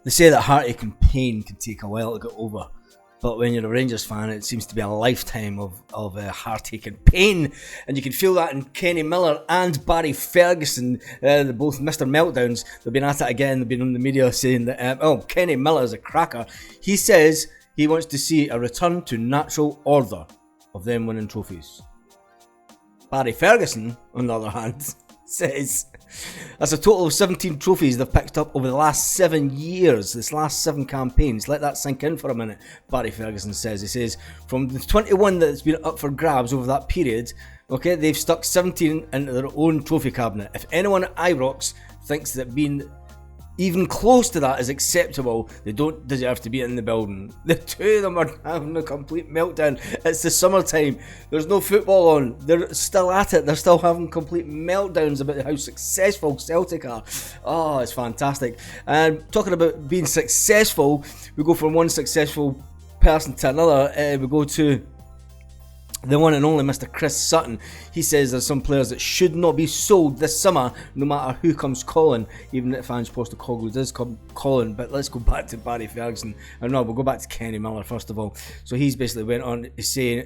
They say that heartache and pain can take a while to get over, but when you're a Rangers fan, it seems to be a lifetime of heartache and pain, and you can feel that in Kenny Miller and Barry Ferguson, they're both Mr. Meltdowns. They've been at it again. They've been on the media saying that, Kenny Miller is a cracker. He says he wants to see a return to natural order of them winning trophies. Barry Ferguson, on the other hand, says that's a total of 17 trophies they've picked up over the last 7 years, this last 7 campaigns. Let that sink in for a minute. Barry Ferguson says, he says, from the 21 that's been up for grabs over that period, okay, they've stuck 17 into their own trophy cabinet. If anyone at Ibrox thinks that being even close to that is acceptable, they don't deserve to be in the building. The two of them are having a complete meltdown. It's the summertime. There's no football on. They're still at it. They're still having complete meltdowns about how successful Celtic are. Oh, it's fantastic. And talking about being successful, we go from one successful person to another. We go to the one and only Mr. Chris Sutton. He says there's some players that should not be sold this summer, no matter who comes calling, even if Ange Postecoglou does come calling. But let's go back to Barry Ferguson. No, we'll go back to Kenny Miller first of all. So he's basically went on to say,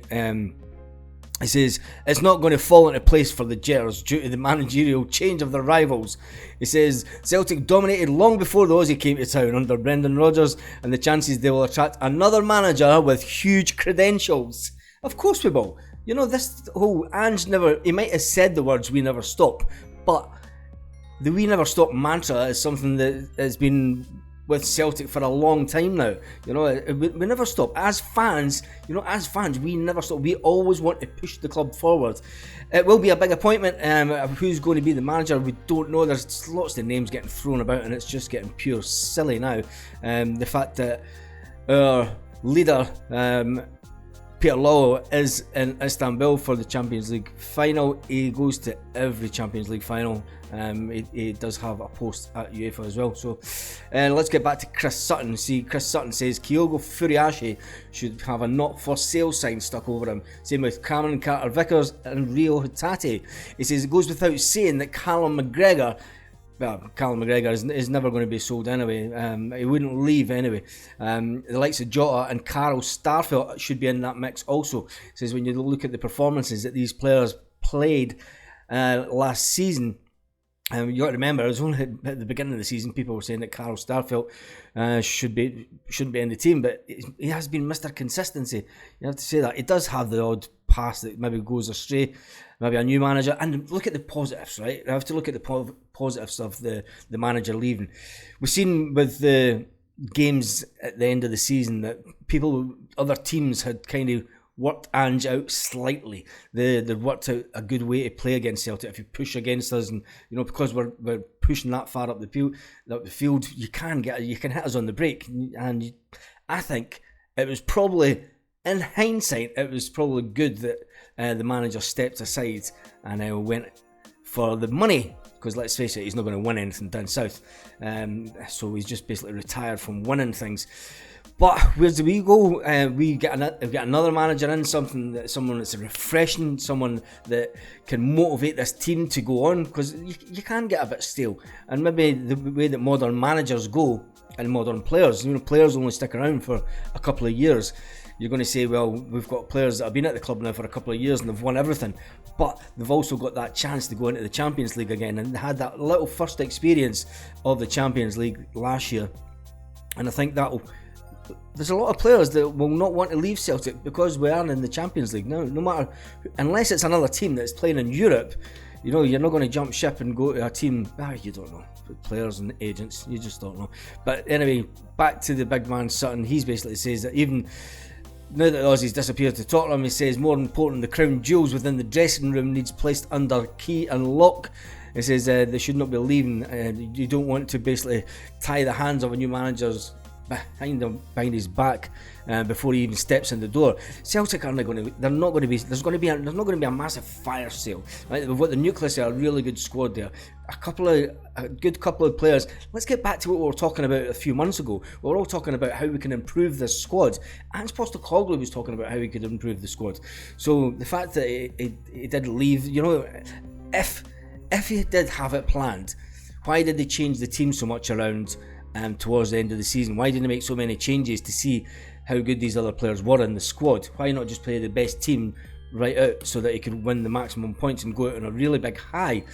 he says, it's not going to fall into place for the Gers due to the managerial change of their rivals. He says, Celtic dominated long before the Aussie came to town under Brendan Rodgers, and the chances they will attract another manager with huge credentials. Of course we will. You know, this whole Ange he might have said the words "we never stop," but the "we never stop" mantra is something that has been with Celtic for a long time now. You know, we never stop. As fans, we never stop. We always want to push the club forward. It will be a big appointment. Who's going to be the manager, we don't know. There's lots of names getting thrown about, and it's just getting pure silly now. The fact that our leader, Peter Lawwell, is in Istanbul for the Champions League final. He goes to every Champions League final. He does have a post at UEFA as well. So let's get back to Chris Sutton. See, Chris Sutton says Kyogo Furiashi should have a not for sale sign stuck over him. Same with Cameron Carter-Vickers and Rio Hatate. He says it goes without saying that Callum McGregor is never going to be sold anyway. He wouldn't leave anyway. The likes of Jota and Carl Starfelt should be in that mix also. He says when you look at the performances that these players played last season, you got to remember, it was only at the beginning of the season people were saying that Carl Starfelt shouldn't be in the team, but he has been Mr. Consistency. You have to say that. He does have the odd pass that maybe goes astray, maybe a new manager. And look at the positives, right? I have to look at the positives of the manager leaving. We've seen with the games at the end of the season that other teams had kind of worked Ange out slightly. They worked out a good way to play against Celtic. If you push against us, and because we're pushing that far up the field, you can hit us on the break. And I think it was probably, in hindsight, it was probably good that the manager stepped aside and went for the money. Because let's face it, he's not going to win anything down south. So he's just basically retired from winning things. But where do we go? We get another manager in, someone that's refreshing, someone that can motivate this team to go on. Because you can get a bit stale. And maybe the way that modern managers go and modern players, players only stick around for a couple of years. You're going to say, well, we've got players that have been at the club now for a couple of years and they've won everything, but they've also got that chance to go into the Champions League again, and they had that little first experience of the Champions League last year. And I think there's a lot of players that will not want to leave Celtic because we are in the Champions League now. No matter, unless it's another team that's playing in Europe, you're not going to jump ship and go to a team. You don't know. Players and agents, you just don't know. But anyway, back to the big man Sutton. He basically says that even now that the Aussies disappeared to Tottenham, he says more important, the crown jewels within the dressing room needs placed under key and lock. He says they should not be leaving. You don't want to basically tie the hands of a new manager's behind his back before he even steps in the door. Celtic are not going to. There's not going to be a massive fire sale. Right? We've got the nucleus of a really good squad there. A good couple of players. Let's get back to what we were talking about a few months ago. We were all talking about how we can improve this squad. Ange Postecoglou was talking about how he could improve the squad. So the fact that he did leave, if he did have it planned, why did they change the team so much around towards the end of the season? Why didn't they make so many changes to see how good these other players were in the squad? Why not just play the best team right out so that he could win the maximum points and go out on a really big high?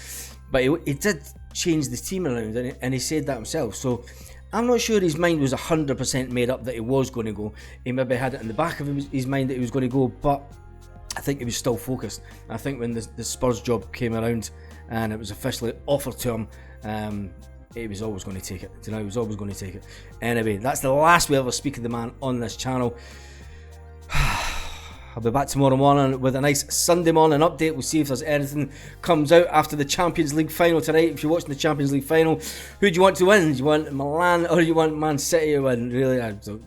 But he did change the team around, and he said that himself. So I'm not sure his mind was 100% made up that he was going to go. He maybe had it in the back of his mind that he was going to go, but I think he was still focused. I think when the Spurs job came around and it was officially offered to him, he was always going to take it. He was always going to take it. Anyway, that's the last we ever speak of the man on this channel. I'll be back tomorrow morning with a nice Sunday morning update. We'll see if there's anything comes out after the Champions League final tonight. If you're watching the Champions League final, who do you want to win? Do you want Milan or do you want Man City to win? Really, I don't.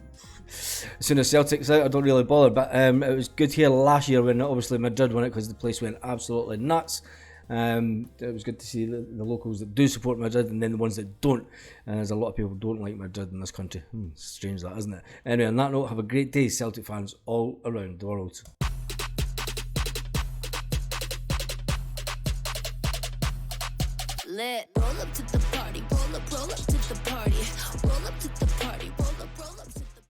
As soon as Celtic's out, I don't really bother. But it was good here last year when obviously Madrid won it because the place went absolutely nuts. It was good to see the locals that do support Madrid and then the ones that don't. And there's a lot of people who don't like Madrid in this country. Strange that, isn't it? Anyway, on that note, have a great day, Celtic fans all around the world. Lit. Roll up to the